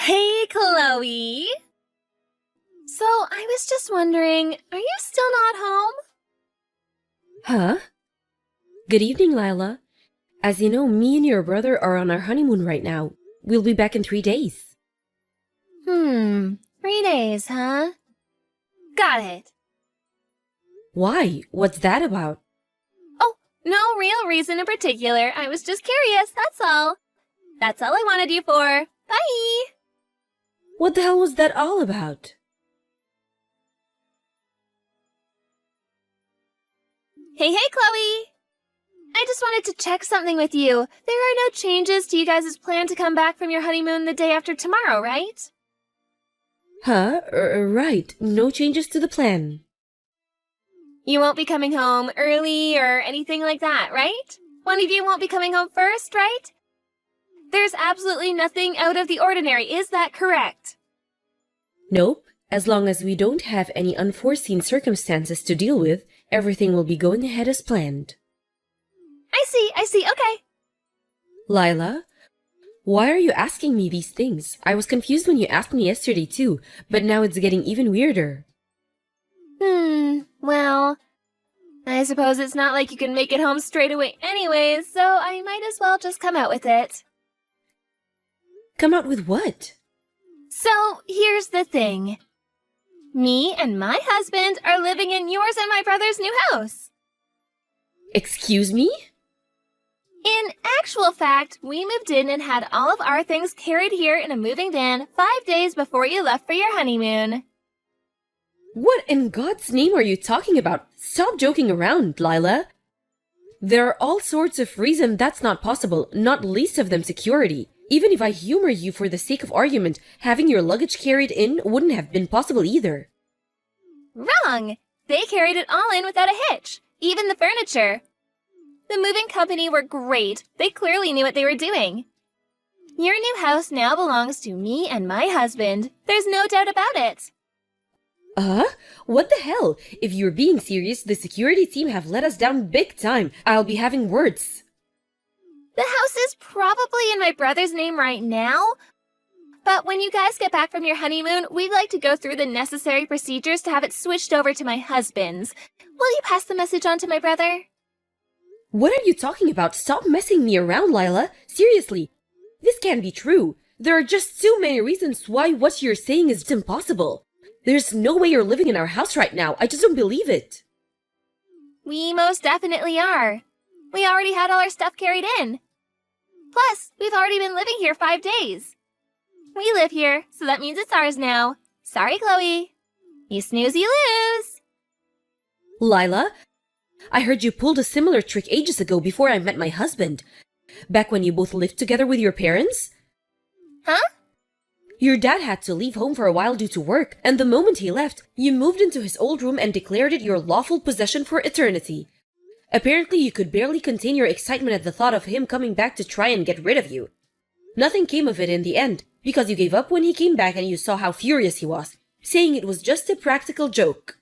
Hey, Chloe! So, I was just wondering, are you still not home? Huh? Good evening, Lila. As you know, me and your brother are on our honeymoon right now. We'll be back in 3 days. 3 days, huh? Got it. Why? What's that about? Oh, no real reason in particular. I was just curious, that's all. That's all I wanted you for. Bye! What the hell was that all about? Hey, Chloe! I just wanted to check something with you. There are no changes to you guys' plan to come back from your honeymoon the day after tomorrow, right? Huh? Right. No changes to the plan. You won't be coming home early or anything like that, right? One of you won't be coming home first, right? There's absolutely nothing out of the ordinary, is that correct? Nope. As long as we don't have any unforeseen circumstances to deal with, everything will be going ahead as planned. I see, okay. Lila, why are you asking me these things? I was confused when you asked me yesterday too, but now it's getting even weirder. Well, I suppose it's not like you can make it home straight away anyways, so I might as well just come out with it. Come out with what? So, here's the thing. Me and my husband are living in yours and my brother's new house. Excuse me? In actual fact, we moved in and had all of our things carried here in a moving van 5 days before you left for your honeymoon. What in God's name are you talking about? Stop joking around, Lila. There are all sorts of reasons that's not possible, not least of them security. Even if I humor you for the sake of argument, having your luggage carried in wouldn't have been possible either. Wrong! They carried it all in without a hitch, even the furniture. The moving company were great. They clearly knew what they were doing. Your new house now belongs to me and my husband. There's no doubt about it. What the hell? If you're being serious, the security team have let us down big time. I'll be having words. The house is probably in my brother's name right now, but when you guys get back from your honeymoon, we'd like to go through the necessary procedures to have it switched over to my husband's. Will you pass the message on to my brother? What are you talking about? Stop messing me around, Lila. Seriously, this can't be true. There are just too many reasons why what you're saying is impossible. There's no way you're living in our house right now. I just don't believe it. We most definitely are. We already had all our stuff carried in. Plus, we've already been living here 5 days. We live here, so that means it's ours now. Sorry, Chloe. You snooze, you lose. Lila, I heard you pulled a similar trick ages ago before I met my husband. Back when you both lived together with your parents? Huh? Your dad had to leave home for a while due to work, and the moment he left, you moved into his old room and declared it your lawful possession for eternity. Apparently, you could barely contain your excitement at the thought of him coming back to try and get rid of you. Nothing came of it in the end, because you gave up when he came back and you saw how furious he was, saying it was just a practical joke.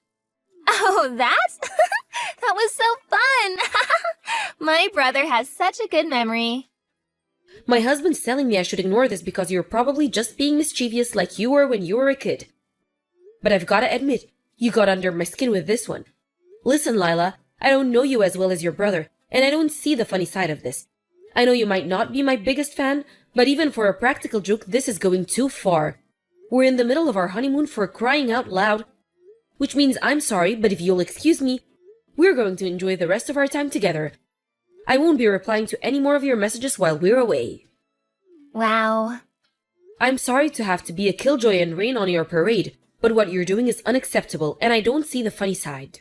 Oh, that? That was so fun! My brother has such a good memory. My husband's telling me I should ignore this because you're probably just being mischievous like you were when you were a kid. But I've gotta admit, you got under my skin with this one. Listen, Lila, I don't know you as well as your brother, and I don't see the funny side of this. I know you might not be my biggest fan, but even for a practical joke, this is going too far. We're in the middle of our honeymoon for crying out loud. Which means I'm sorry, but if you'll excuse me, we're going to enjoy the rest of our time together. I won't be replying to any more of your messages while we're away. Wow. I'm sorry to have to be a killjoy and rain on your parade, but what you're doing is unacceptable, and I don't see the funny side.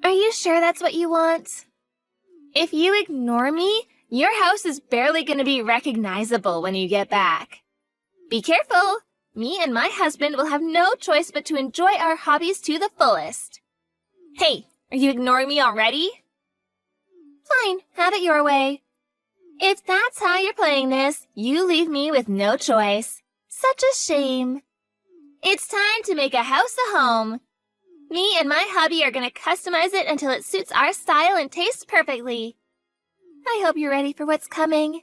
Are you sure that's what you want? If you ignore me, your house is barely going to be recognizable when you get back. Be careful. Me and my husband will have no choice but to enjoy our hobbies to the fullest. Hey, are you ignoring me already? Fine, have it your way. If that's how you're playing this, you leave me with no choice. Such a shame. It's time to make a house a home. Me and my hubby are going to customize it until it suits our style and tastes perfectly. I hope you're ready for what's coming.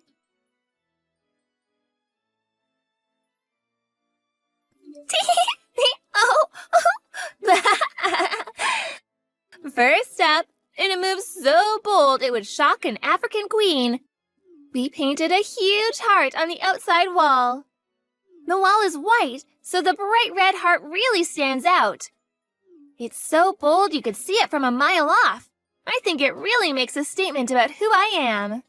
Oh, first up, in a move so bold it would shock an African queen, we painted a huge heart on the outside wall. The wall is white, so the bright red heart really stands out. It's so bold you could see it from a mile off. I think it really makes a statement about who I am.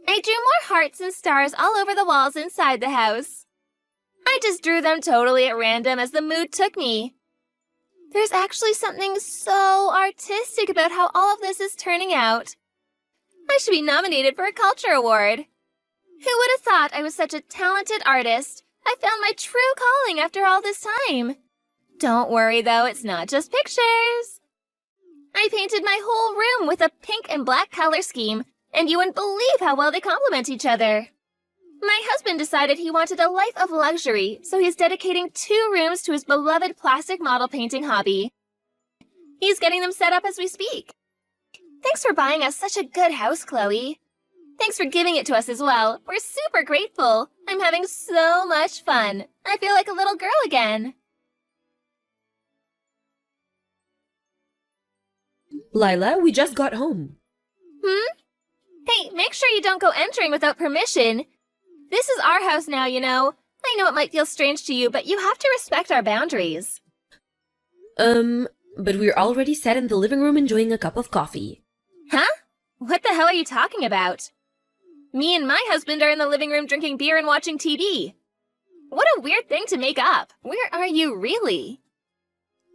I drew more hearts and stars all over the walls inside the house. I just drew them totally at random as the mood took me. There's actually something so artistic about how all of this is turning out. I should be nominated for a culture award. Who would have thought I was such a talented artist? I found my true calling after all this time. Don't worry though, it's not just pictures. I painted my whole room with a pink and black color scheme, and you wouldn't believe how well they complement each other. My husband decided he wanted a life of luxury, so he's dedicating 2 rooms to his beloved plastic model painting hobby. He's getting them set up as we speak. Thanks for buying us such a good house, Chloe. Thanks for giving it to us as well. We're super grateful. I'm having so much fun. I feel like a little girl again. Lila, we just got home. Hey, make sure you don't go entering without permission. This is our house now, you know. I know it might feel strange to you, but you have to respect our boundaries. But we're already sat in the living room enjoying a cup of coffee. Huh? What the hell are you talking about? Me and my husband are in the living room drinking beer and watching TV. What a weird thing to make up. Where are you really?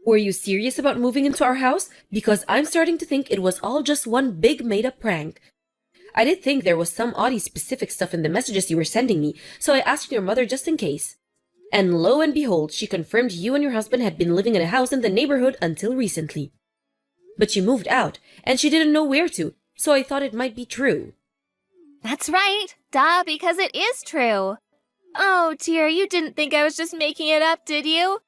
Were you serious about moving into our house? Because I'm starting to think it was all just one big made-up prank. I did think there was some oddly specific stuff in the messages you were sending me, so I asked your mother just in case. And lo and behold, she confirmed you and your husband had been living in a house in the neighborhood until recently. But you moved out, and she didn't know where to, so I thought it might be true. That's right. Duh, because it is true. Oh dear, you didn't think I was just making it up, did you?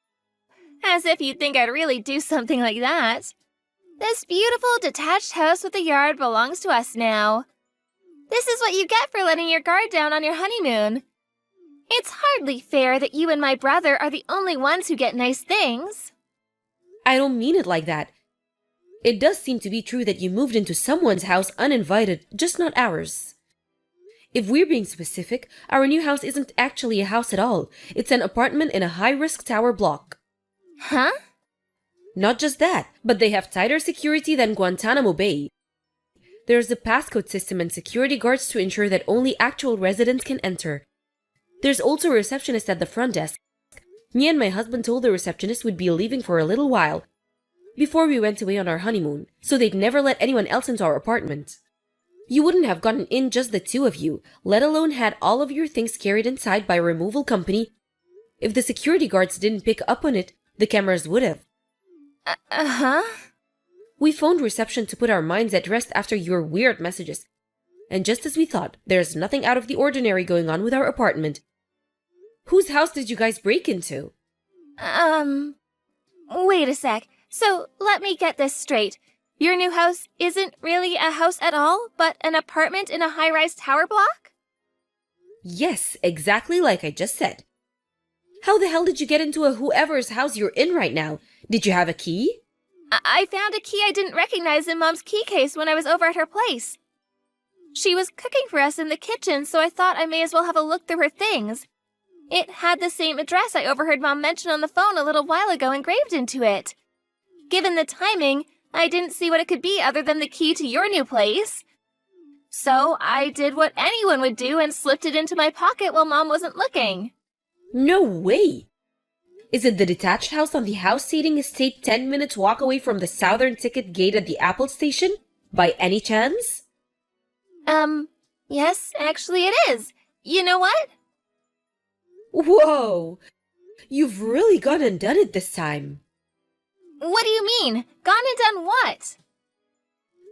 As if you'd think I'd really do something like that. This beautiful detached house with a yard belongs to us now. This is what you get for letting your guard down on your honeymoon. It's hardly fair that you and my brother are the only ones who get nice things. I don't mean it like that. It does seem to be true that you moved into someone's house uninvited, just not ours. If we're being specific, our new house isn't actually a house at all. It's an apartment in a high-risk tower block. Huh? Not just that, but they have tighter security than Guantanamo Bay. There's a passcode system and security guards to ensure that only actual residents can enter. There's also a receptionist at the front desk. Me and my husband told the receptionist we'd be leaving for a little while before we went away on our honeymoon, so they'd never let anyone else into our apartment. You wouldn't have gotten in just the 2 of you, let alone had all of your things carried inside by a removal company. If the security guards didn't pick up on it, the cameras would have. Uh-huh? We phoned reception to put our minds at rest after your weird messages. And just as we thought, there's nothing out of the ordinary going on with our apartment. Whose house did you guys break into? Wait a sec. So, let me get this straight. Your new house isn't really a house at all, but an apartment in a high-rise tower block? Yes, exactly like I just said. How the hell did you get into a whoever's house you're in right now? Did you have a key? I found a key I didn't recognize in Mom's key case when I was over at her place. She was cooking for us in the kitchen, so I thought I may as well have a look through her things. It had the same address I overheard Mom mention on the phone a little while ago engraved into it. Given the timing, I didn't see what it could be other than the key to your new place. So I did what anyone would do and slipped it into my pocket while Mom wasn't looking. No way! Is it the detached house on the house seating estate 10 minutes walk away from the southern ticket gate at the Apple station? By any chance? Yes, actually it is. You know what? Whoa! You've really gone and done it this time. What do you mean? Gone and done what?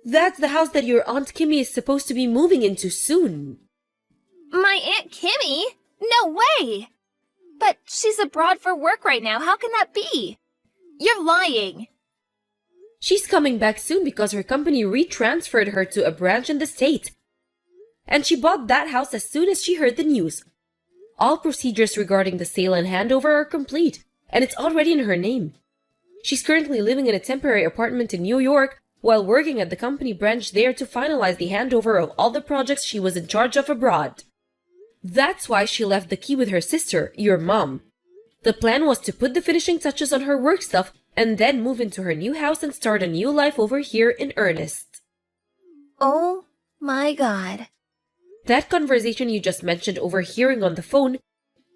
That's the house that your Aunt Kimmy is supposed to be moving into soon. My Aunt Kimmy? No way! But she's abroad for work right now. How can that be? You're lying. She's coming back soon because her company retransferred her to a branch in the States. and she bought that house as soon as she heard the news. All procedures regarding the sale and handover are complete, and it's already in her name. She's currently living in a temporary apartment in New York while working at the company branch there to finalize the handover of all the projects she was in charge of abroad. That's why she left the key with her sister, your mom. The plan was to put the finishing touches on her work stuff and then move into her new house and start a new life over here in earnest. Oh my God. That conversation you just mentioned overhearing on the phone,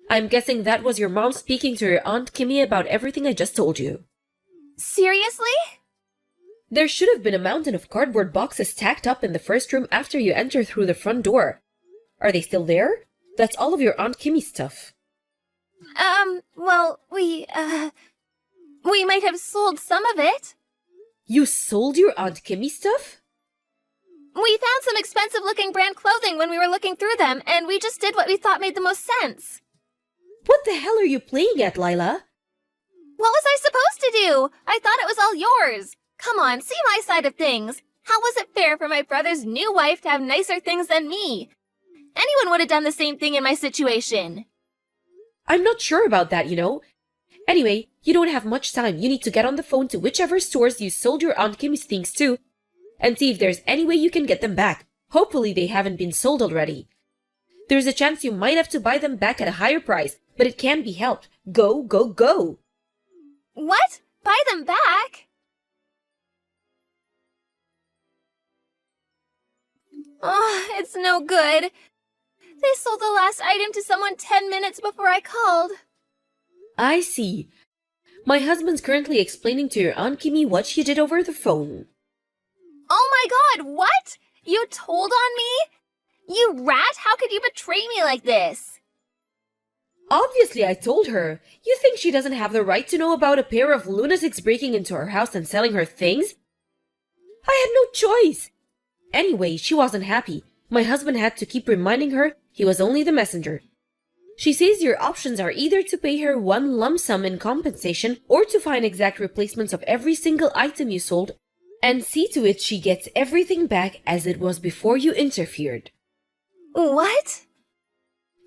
I'm guessing that was your mom speaking to your Aunt Kimmy about everything I just told you. Seriously? There should have been a mountain of cardboard boxes stacked up in the first room after you enter through the front door. Are they still there? That's all of your Aunt Kimmy's stuff. Well, we might have sold some of it. You sold your Aunt Kimmy's stuff? We found some expensive-looking brand clothing when we were looking through them, and we just did what we thought made the most sense. What the hell are you playing at, Lila? What was I supposed to do? I thought it was all yours. Come on, see my side of things. How was it fair for my brother's new wife to have nicer things than me? Anyone would have done the same thing in my situation. I'm not sure about that, you know. Anyway, you don't have much time. You need to get on the phone to whichever stores you sold your Aunt Kimmy's things to and see if there's any way you can get them back. Hopefully they haven't been sold already. There's a chance you might have to buy them back at a higher price, but it can be helped. Go, go, go! What? Buy them back? Oh, it's no good. They sold the last item to someone 10 minutes before I called. I see. My husband's currently explaining to your Aunt Kimmy what you did over the phone. Oh my God, what? You told on me? You rat, how could you betray me like this? Obviously, I told her. You think she doesn't have the right to know about a pair of lunatics breaking into her house and selling her things? I had no choice. Anyway, she wasn't happy. My husband had to keep reminding her he was only the messenger. She says your options are either to pay her one lump sum in compensation or to find exact replacements of every single item you sold and see to it she gets everything back as it was before you interfered. What?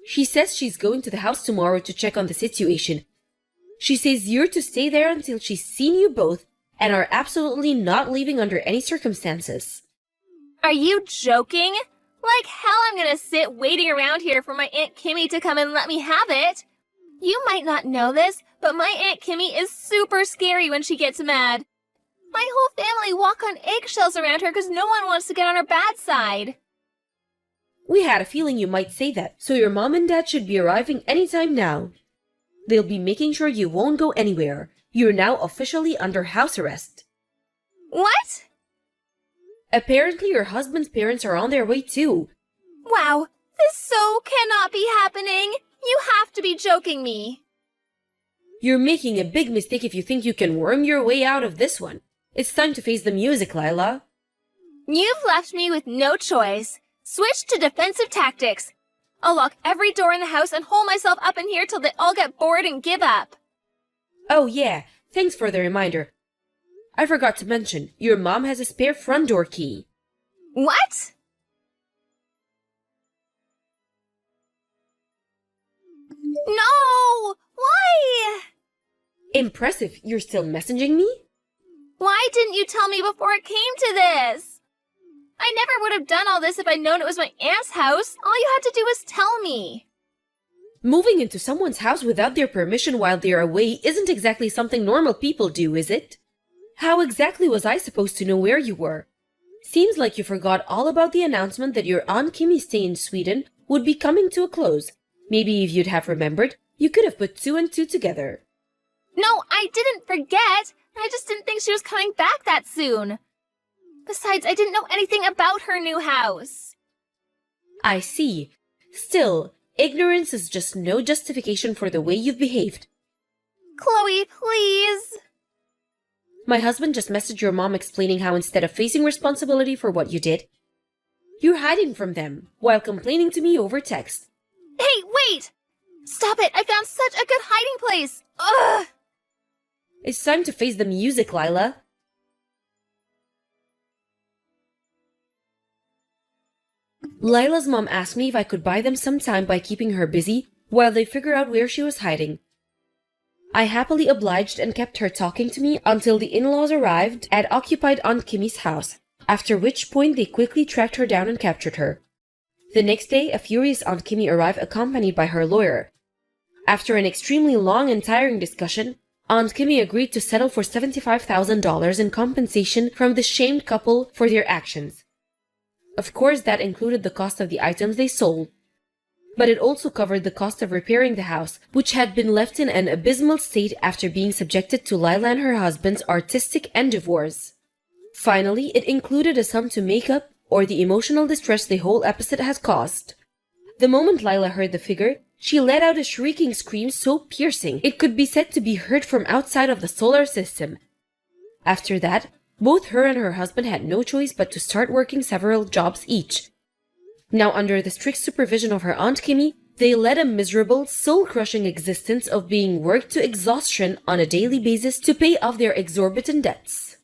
She says she's going to the house tomorrow to check on the situation. She says you're to stay there until she's seen you both and are absolutely not leaving under any circumstances. Are you joking? Like hell I'm gonna sit waiting around here for my Aunt Kimmy to come and let me have it. You might not know this, but my Aunt Kimmy is super scary when she gets mad. My whole family walk on eggshells around her because no one wants to get on her bad side. We had a feeling you might say that, so your mom and dad should be arriving anytime now. They'll be making sure you won't go anywhere. You're now officially under house arrest. What? Apparently your husband's parents are on their way too. Wow, this so cannot be happening. You have to be joking me. You're making a big mistake if you think you can worm your way out of this one. It's time to face the music, Lila. You've left me with no choice. Switch to defensive tactics. I'll lock every door in the house and hole myself up in here till they all get bored and give up. Oh yeah, thanks for the reminder. I forgot to mention, your mom has a spare front door key. What? No! Why? Impressive, you're still messaging me? Why didn't you tell me before it came to this? I never would have done all this if I'd known it was my aunt's house. All you had to do was tell me. Moving into someone's house without their permission while they're away isn't exactly something normal people do, is it? How exactly was I supposed to know where you were? Seems like you forgot all about the announcement that your Aunt Kimmy's stay in Sweden would be coming to a close. Maybe if you'd have remembered, you could have put two and two together. No, I didn't forget. I just didn't think she was coming back that soon. Besides, I didn't know anything about her new house. I see. Still, ignorance is just no justification for the way you've behaved. Chloe, please. My husband just messaged your mom explaining how instead of facing responsibility for what you did, you're hiding from them while complaining to me over text. Hey, wait! Stop it! I found such a good hiding place! Ugh! It's time to face the music, Lila. Lila's mom asked me if I could buy them some time by keeping her busy while they figure out where she was hiding. I happily obliged and kept her talking to me until the in-laws arrived at occupied Aunt Kimmy's house, after which point they quickly tracked her down and captured her. The next day, a furious Aunt Kimmy arrived accompanied by her lawyer. After an extremely long and tiring discussion, Aunt Kimmy agreed to settle for $75,000 in compensation from the shamed couple for their actions. Of course, that included the cost of the items they sold, but it also covered the cost of repairing the house, which had been left in an abysmal state after being subjected to Lila and her husband's artistic endeavors. Finally, it included a sum to make up or the emotional distress the whole episode has caused. The moment Lila heard the figure, she let out a shrieking scream so piercing it could be said to be heard from outside of the solar system. After that, both her and her husband had no choice but to start working several jobs each. Now, under the strict supervision of her Aunt Kimmy, they led a miserable, soul-crushing existence of being worked to exhaustion on a daily basis to pay off their exorbitant debts.